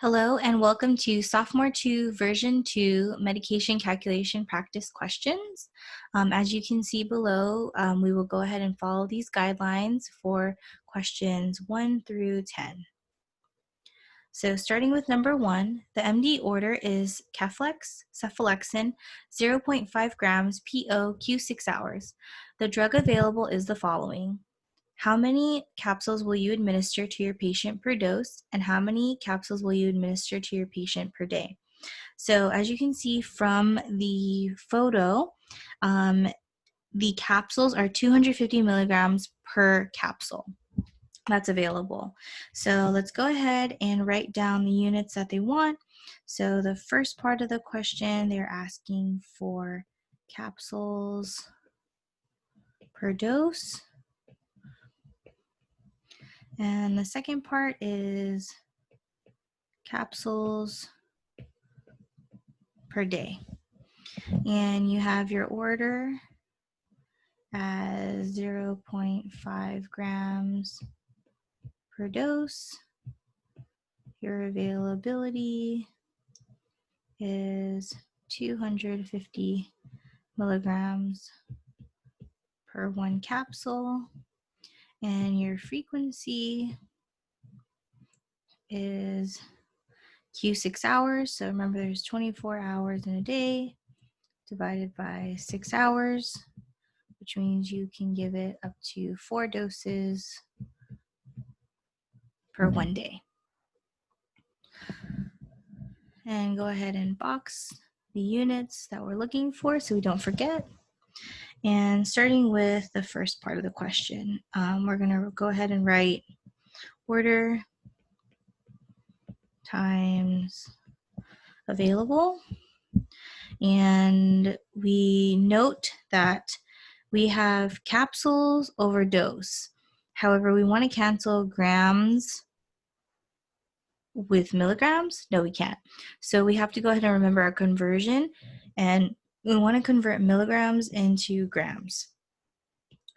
Hello and welcome to Sophomore 2 Version 2 Medication Calculation Practice Questions. As you can see below, we will go ahead and follow these guidelines for questions 1 through 10. So starting with number 1, the MD order is Caflex, cephalexin, 0.5 grams PO Q6 hours. The drug available is the following. How many capsules will you administer to your patient per dose, and how many capsules will you administer to your patient per day? So as you can see from the photo, the capsules are 250 milligrams per capsule that's available. So let's go ahead and write down the units that they want. So the first part of the question, they're asking for capsules per dose. And the second part is capsules per day. And you have your order as 0.5 grams per dose. Your availability is 250 milligrams per 1 capsule. And your frequency is Q6 hours. So remember, there's 24 hours in a day divided by 6 hours, which means you can give it up to 4 doses per 1 day. And go ahead and box the units that we're looking for so we don't forget. And starting with the first part of the question, we're going to go ahead and write order times available. And we note that we have capsules over dose. However, we want to cancel grams with milligrams. No, we can't. So we have to go ahead and remember our conversion, and we want to convert milligrams into grams.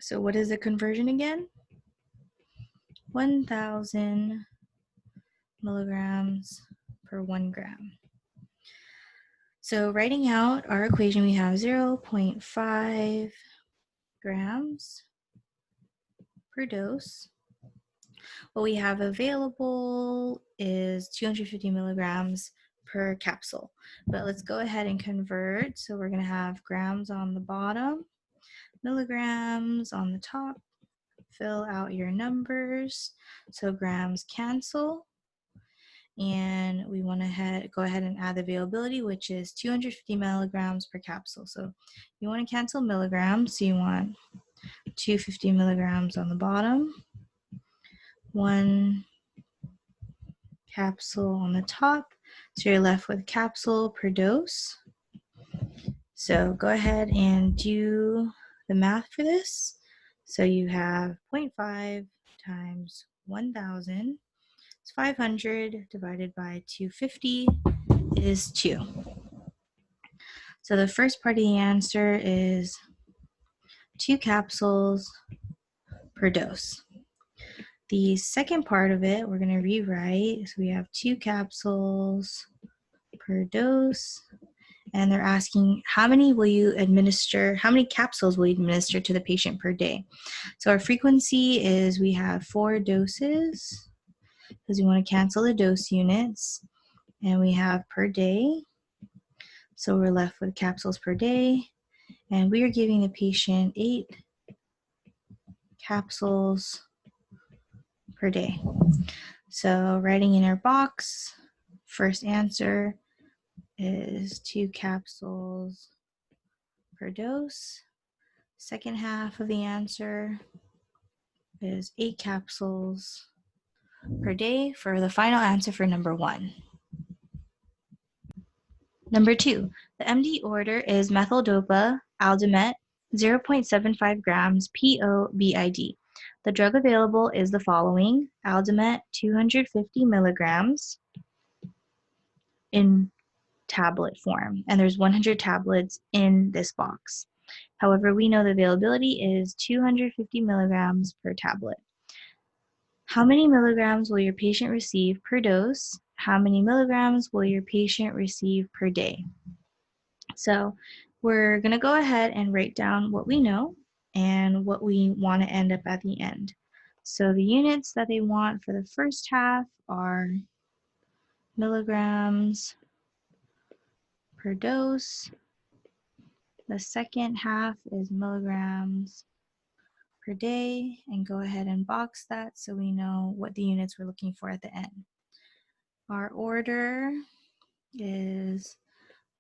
So what is the conversion again? 1,000 milligrams per 1 gram. So writing out our equation, we have 0.5 grams per dose. What we have available is 250 milligrams per capsule. But let's go ahead and convert. So we're going to have grams on the bottom, milligrams on the top. Fill out your numbers. So grams cancel. And we want to go ahead and add the availability, which is 250 milligrams per capsule. So you want to cancel milligrams, so you want 250 milligrams on the bottom, 1 capsule on the top. So you're left with capsule per dose. So go ahead and do the math for this. So you have 0.5 times 1,000. It's 500 divided by 250 is 2. So the first part of the answer is 2 capsules per dose. The second part of it, we're going to rewrite. So we have 2 capsules per dose. And they're asking, how many capsules will you administer to the patient per day? So our frequency is we have 4 doses because we want to cancel the dose units. And we have per day. So we're left with capsules per day. And we are giving the patient 8 capsules per day. So writing in our box, first answer is 2 capsules per dose. Second half of the answer is 8 capsules per day for the final answer for number 1. Number 2, the MD order is methyldopa aldomet 0.75 grams PO BID. The drug available is the following: aldomet 250 milligrams in tablet form, and there's 100 tablets in this box. However, we know the availability is 250 milligrams per tablet. How many milligrams will your patient receive per dose? how many milligrams will your patient receive per day? So we're going to go ahead and write down what we know and what we want to end up at the end. So the units that they want for the first half are milligrams per dose. The second half is milligrams per day, and go ahead and box that so we know what the units we're looking for at the end. Our order is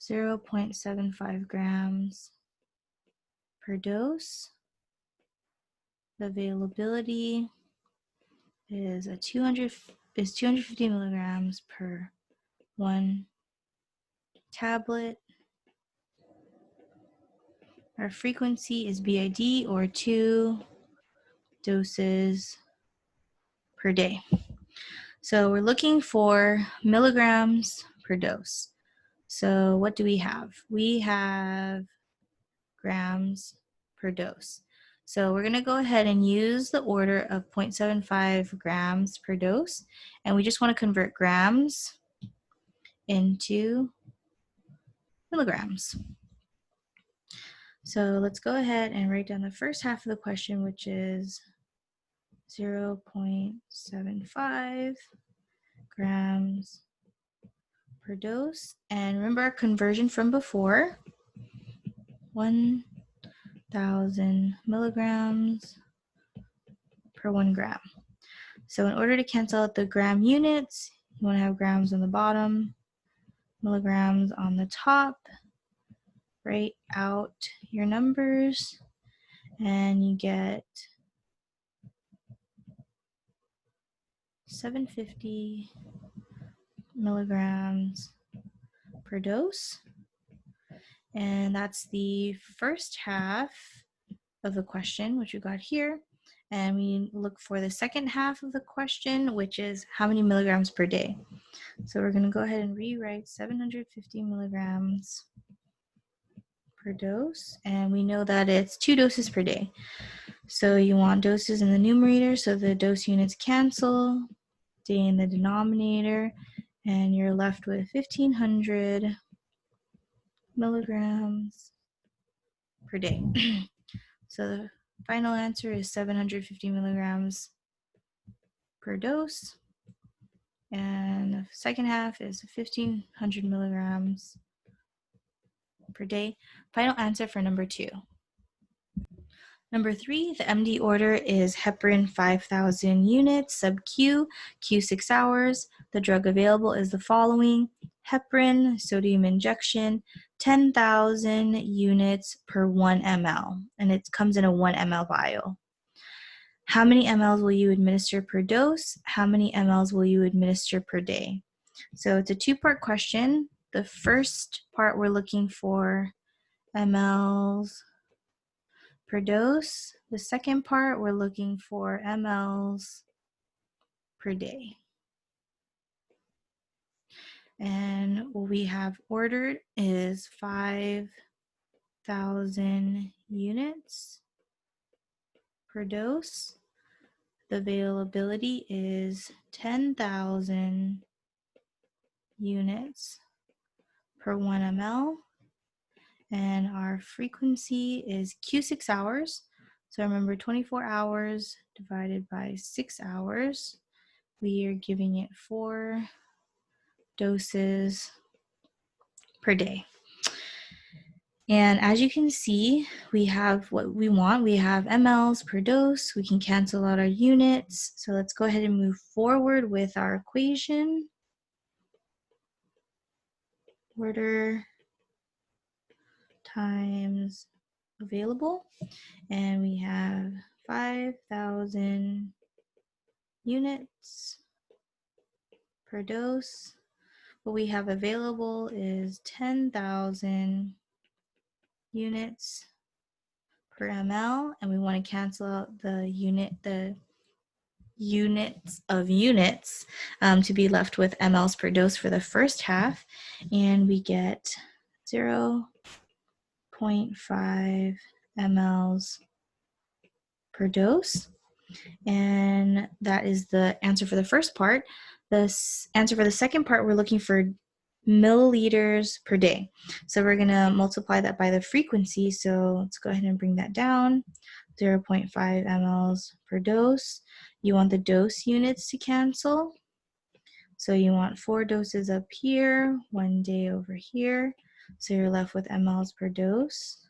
0.75 grams per dose. The availability is 250 milligrams per 1 tablet. Our frequency is BID, or 2 doses per day. So we're looking for milligrams per dose. So what do we have? We have grams per dose. So we're going to go ahead and use the order of 0.75 grams per dose, and we just want to convert grams into milligrams. So let's go ahead and write down the first half of the question, which is 0.75 grams per dose. And remember our conversion from before, 1,000 milligrams per 1 gram. So in order to cancel out the gram units, you want to have grams on the bottom, milligrams on the top. Write out your numbers, and you get 750 milligrams per dose. And that's the first half of the question, which we got here. And we look for the second half of the question, which is how many milligrams per day. So we're going to go ahead and rewrite 750 milligrams per dose. And we know that it's 2 doses per day. So you want doses in the numerator, so the dose units cancel, day in the denominator, and you're left with 1,500 milligrams per day. So the final answer is 750 milligrams per dose. And the second half is 1,500 milligrams per day. Final answer for number 2. Number 3, the MD order is heparin 5,000 units, sub-Q, Q 6 hours. The drug available is the following: heparin, sodium injection, 10,000 units per 1 ml, and it comes in a 1 ml vial. How many mLs will you administer per dose? How many mLs will you administer per day? So it's a 2-part question. The first part, we're looking for mLs per dose. The second part, we're looking for mLs per day. And what we have ordered is 5,000 units per dose. The availability is 10,000 units per 1 ml. And our frequency is Q 6 hours. So remember, 24 hours divided by 6 hours. We are giving it 4 doses per day. And as you can see, we have what we want. We have mLs per dose. We can cancel out our units. So let's go ahead and move forward with our equation. Order times available. And we have 5,000 units per dose. What we have available is 10,000 units per ml, and we want to cancel out the units of units to be left with mLs per dose for the first half, and we get 0.5 mLs per dose. And that is the answer for the first part. The answer for the second part, we're looking for milliliters per day. So we're going to multiply that by the frequency. So let's go ahead and bring that down. 0.5 mLs per dose. You want the dose units to cancel. So you want 4 doses up here, 1 day over here. So you're left with mLs per dose.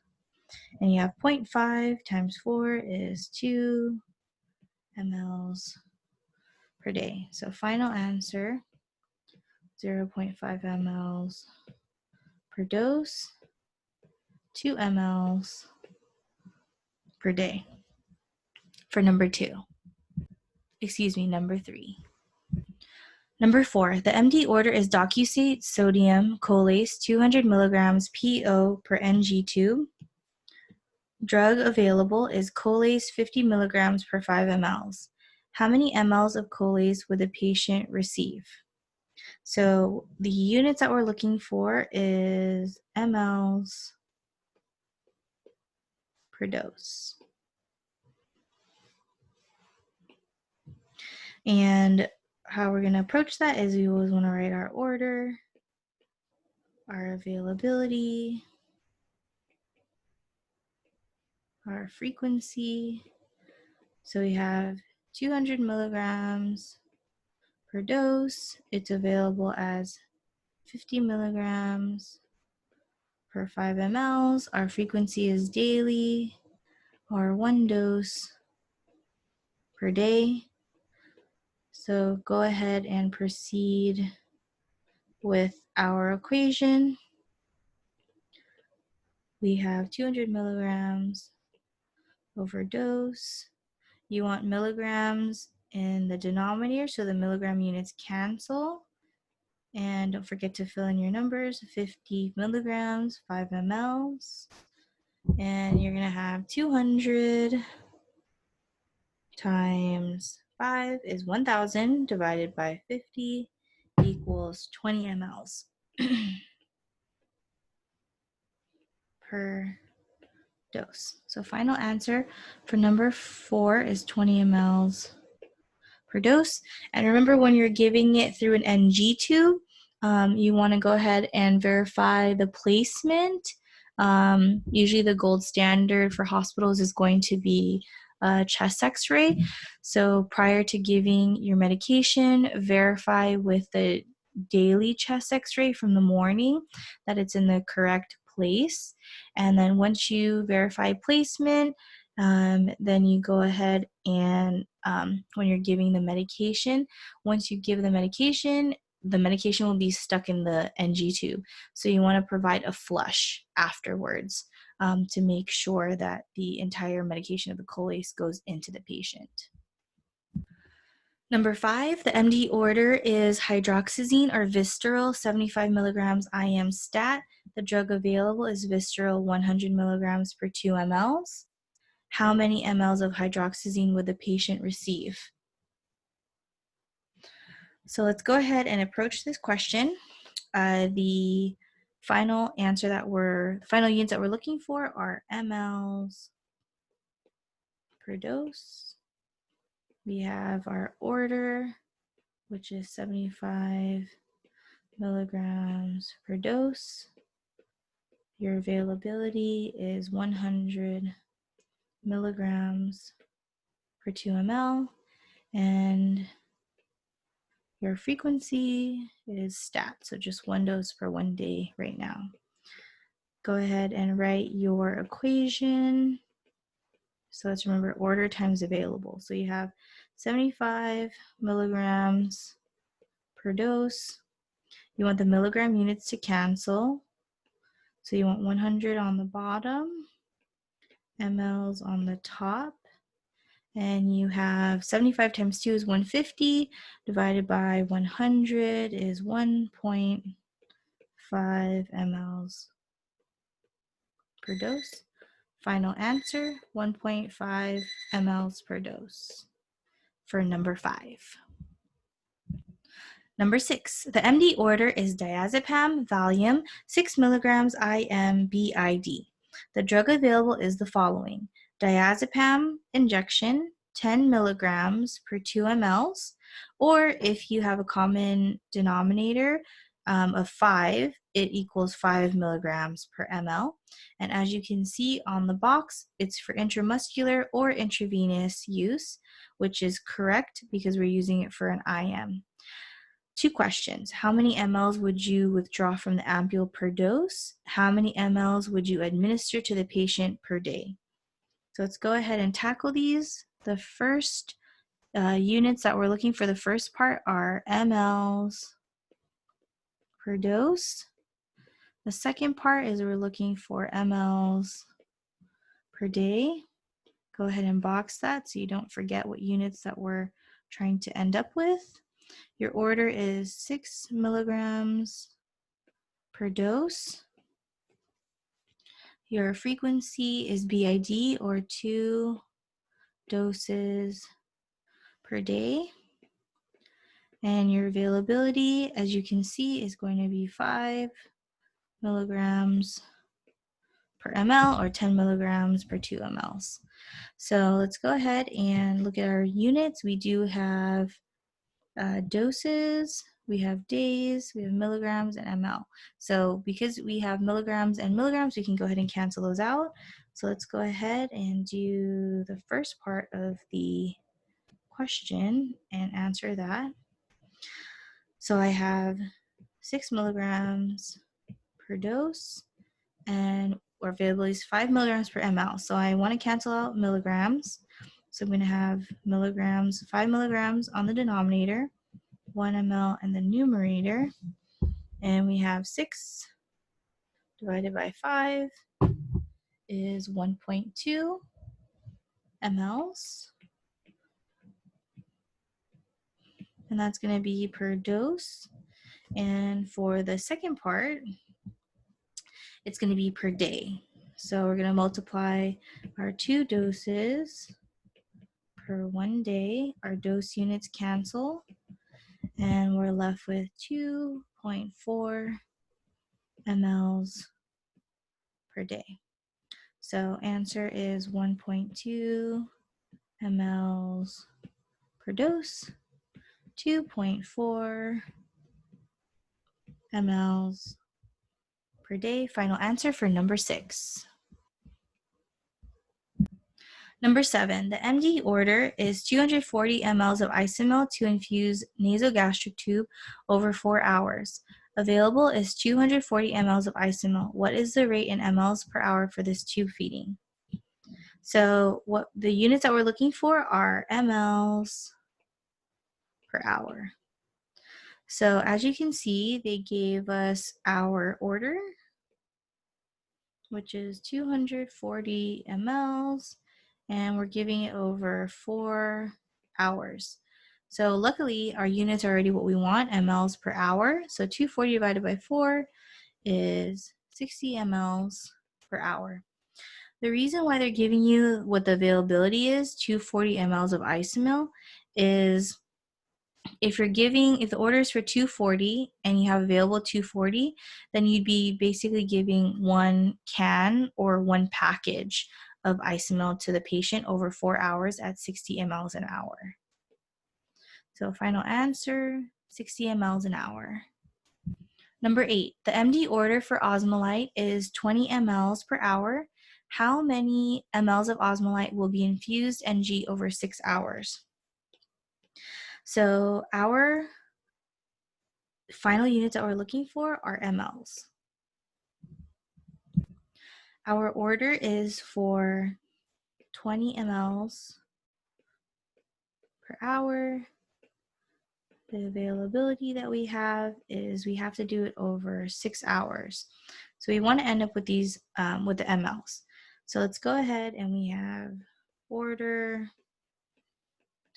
And you have 0.5 times 4 is 2 mLs per day. So final answer, 0.5 mLs per dose, 2 mLs per day for number 3. Number 4, the MD order is docusate sodium cholase 200 milligrams PO per NG tube. Drug available is cholase 50 milligrams per 5 mLs. How many mLs of cholase would the patient receive? So the units that we're looking for is mLs per dose. And how we're going to approach that is we always want to write our order, our availability, our frequency. So we have 200 milligrams per dose. It's available as 50 milligrams per 5 mLs. Our frequency is daily, or 1 dose per day. So go ahead and proceed with our equation. We have 200 milligrams over dose. You want milligrams in the denominator, so the milligram units cancel. And don't forget to fill in your numbers, 50 milligrams, 5 mLs. And you're going to have 200 times 5 is 1,000 divided by 50 equals 20 mLs per dose. So final answer for number 4 is 20 mLs per dose. And remember, when you're giving it through an NG tube, you want to go ahead and verify the placement. Usually the gold standard for hospitals is going to be a chest x-ray. So prior to giving your medication, verify with the daily chest x-ray from the morning that it's in the correct place. And then once you verify placement, then you go ahead and when you're giving the medication, once you give the medication will be stuck in the NG tube. So you want to provide a flush afterwards to make sure that the entire medication of the cholase goes into the patient. Number 5, the MD order is hydroxyzine or Vistaril 75 milligrams IM stat. The drug available is Vistaril 100 milligrams per 2 mLs. How many mLs of hydroxyzine would the patient receive? So let's go ahead and approach this question. The final units that we're looking for are mLs per dose. We have our order, which is 75 milligrams per dose. Your availability is 100 milligrams per 2 ml, and your frequency is stat, so just 1 dose per 1 day right now. Go ahead and write your equation. So let's remember order times available. So you have 75 milligrams per dose. You want the milligram units to cancel. So you want 100 on the bottom, mLs on the top. And you have 75 times 2 is 150, divided by 100 is 1.5 mLs per dose. Final answer, 1.5 mLs per dose for number 5. Number 6, the MD order is diazepam, Valium, 6 milligrams IM BID. The drug available is the following: diazepam injection, 10 milligrams per 2 mLs, Or if you have a common denominator of 5, it equals 5 milligrams per ml. And as you can see on the box, it's for intramuscular or intravenous use, which is correct because we're using it for an IM. 2 questions. How many mLs would you withdraw from the ampule per dose? How many mLs would you administer to the patient per day? So let's go ahead and tackle these. The first units that we're looking for the first part are mLs per dose. The second part is we're looking for mLs per day. Go ahead and box that so you don't forget what units that we're trying to end up with. Your order is 6 milligrams per dose. Your frequency is BID, or 2 doses per day. And your availability, as you can see, is going to be 5 milligrams per ml or 10 milligrams per 2 mLs. So let's go ahead and look at our units. We do have doses, we have days, we have milligrams and ml. So because we have milligrams and milligrams, we can go ahead and cancel those out. So let's go ahead and do the first part of the question and answer that. So I have 6 milligrams per dose, and our availability is 5 milligrams per ml. So I want to cancel out milligrams. So I'm going to have milligrams, 5 milligrams on the denominator, 1 ml in the numerator, and we have 6 divided by 5 is 1.2 mLs. And that's going to be per dose. And for the second part, it's going to be per day. So we're going to multiply our 2 doses per 1 day. Our dose units cancel, and we're left with 2.4 mLs per day. So answer is 1.2 mLs per dose, 2.4 mLs per day. Final answer for number 6. Number 7, the MD order is 240 mLs of isomil to infuse nasogastric tube over 4 hours. Available is 240 mLs of isomil. What is the rate in mLs per hour for this tube feeding? So what the units that we're looking for are mLs per hour. So as you can see, they gave us our order, which is 240 mLs, and we're giving it over 4 hours. So luckily, our units are already what we want, mLs per hour. So 240 divided by 4 is 60 mLs per hour. The reason why they're giving you what the availability is, 240 mLs of isomil, is if the order is for 240 and you have available 240, then you'd be basically giving 1 can or 1 package of isomil to the patient over 4 hours at 60 mLs an hour. So final answer, 60 mLs an hour. Number 8, the MD order for osmolite is 20 mLs per hour. How many mLs of osmolite will be infused NG over 6 hours? So our final units that we're looking for are mLs. Our order is for 20 mLs per hour. The availability that we have is we have to do it over 6 hours. So we want to end up with these, with the mLs. So let's go ahead and we have order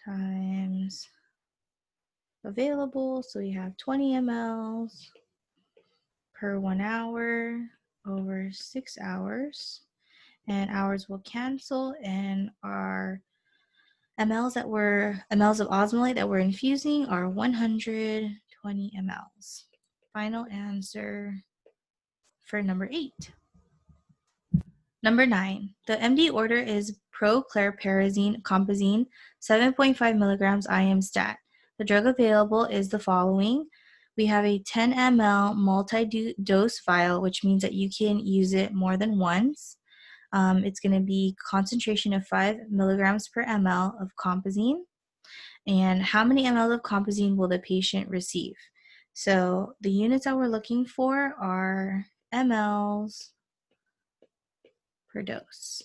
times available. So we have 20 mLs per 1 hour over 6 hours. And hours will cancel, and our mLs of osmolate that we're infusing are 120 mLs. Final answer for number 8. Number 9, the MD order is prochlorperazine composine 7.5 milligrams IM stat. The drug available is the following. We have a 10 ml multi-dose vial, which means that you can use it more than once. It's going to be concentration of 5 milligrams per ml of compazine. And how many ml of compazine will the patient receive? So the units that we're looking for are mLs per dose.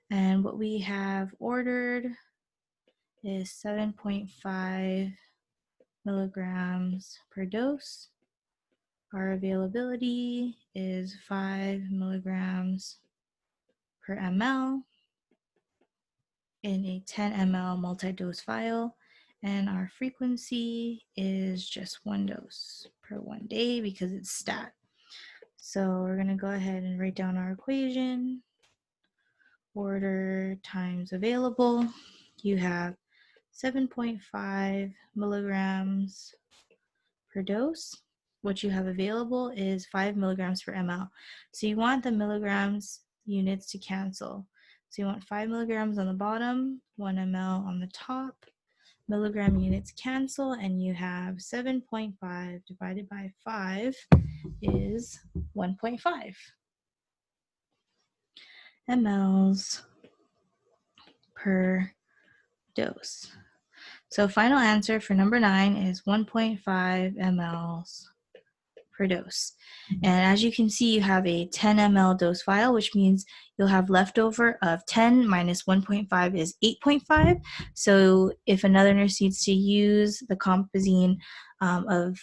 And what we have ordered is 7.5 milligrams per dose. Our availability is 5 milligrams per ml in a 10 ml multi-dose vial, and our frequency is just 1 dose per 1 day because it's stat. So we're going to go ahead and write down our equation. Order times available. You have 7.5 milligrams per dose. What you have available is 5 milligrams per ml. So you want the milligrams units to cancel. So you want 5 milligrams on the bottom, 1 ml on the top. Milligram units cancel, and you have 7.5 divided by 5 is 1.5 mLs per dose. So final answer for number 9 is 1.5 mLs per dose. And as you can see, you have a 10 ml dose vial, which means you'll have leftover of 10 minus 1.5 is 8.5. So if another nurse needs to use the compazine of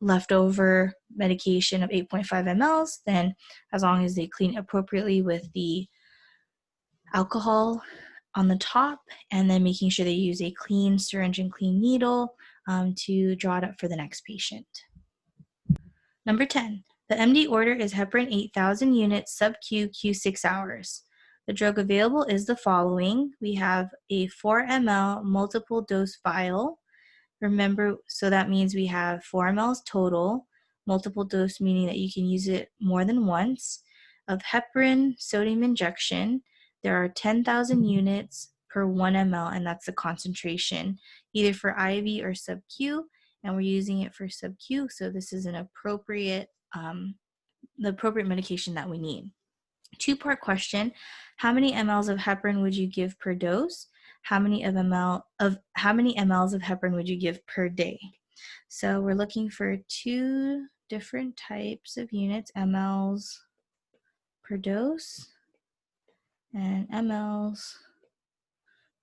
leftover medication of 8.5 mLs, then as long as they clean appropriately with the alcohol on the top, and then making sure they use a clean syringe and clean needle to draw it up for the next patient. Number 10, the MD order is heparin 8,000 units sub-Q Q6 hours. The drug available is the following. We have a 4 ml multiple dose vial. Remember, so that means we have 4 mLs total, multiple dose meaning that you can use it more than once, of heparin sodium injection. There are 10,000 units per 1 ml, and that's the concentration, either for IV or sub-Q, and we're using it for sub-Q, so this is an appropriate, the appropriate medication that we need. Two-part question: how many mLs of heparin would you give per dose? How many mLs of heparin would you give per day? So we're looking for 2 different types of units, mLs per dose and mLs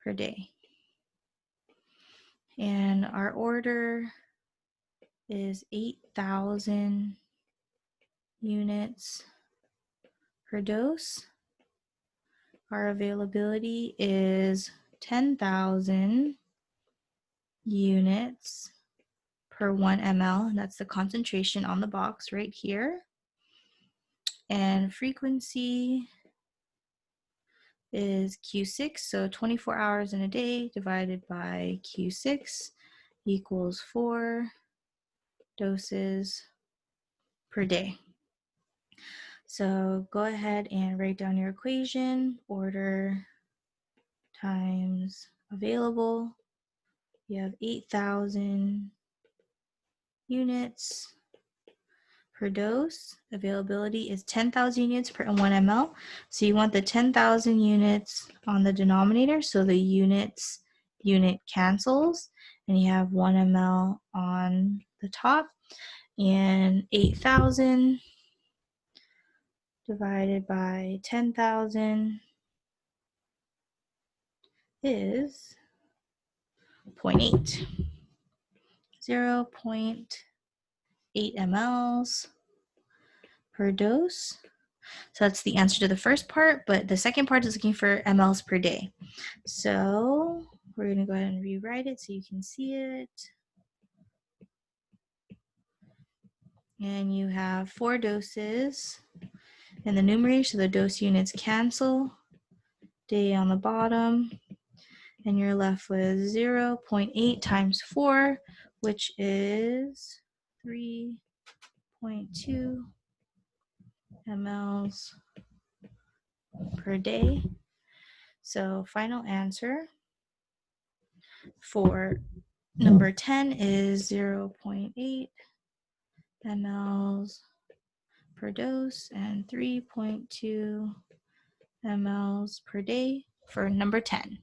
per day. And our order is 8,000 units per dose. Our availability is 10,000 units per 1 ml, and that's the concentration on the box right here. And frequency is Q6, so 24 hours in a day divided by Q6 equals 4 doses per day. So go ahead and write down your equation, order times available. You have 8,000 units per dose. Availability is 10,000 units per 1 ml. So you want the 10,000 units on the denominator, so the unit cancels, and you have 1 ml on the top, and 8,000 divided by 10,000 is 0.8. 0.8 mLs per dose. So that's the answer to the first part, but the second part is looking for mLs per day. So we're going to go ahead and rewrite it so you can see it. And you have 4 doses in the numerator, so the dose units cancel. Day on the bottom, and you're left with 0.8 times 4, which is 3.2 mLs per day. So final answer for Number 10 is 0.8 mLs per dose and 3.2 mLs per day for number 10.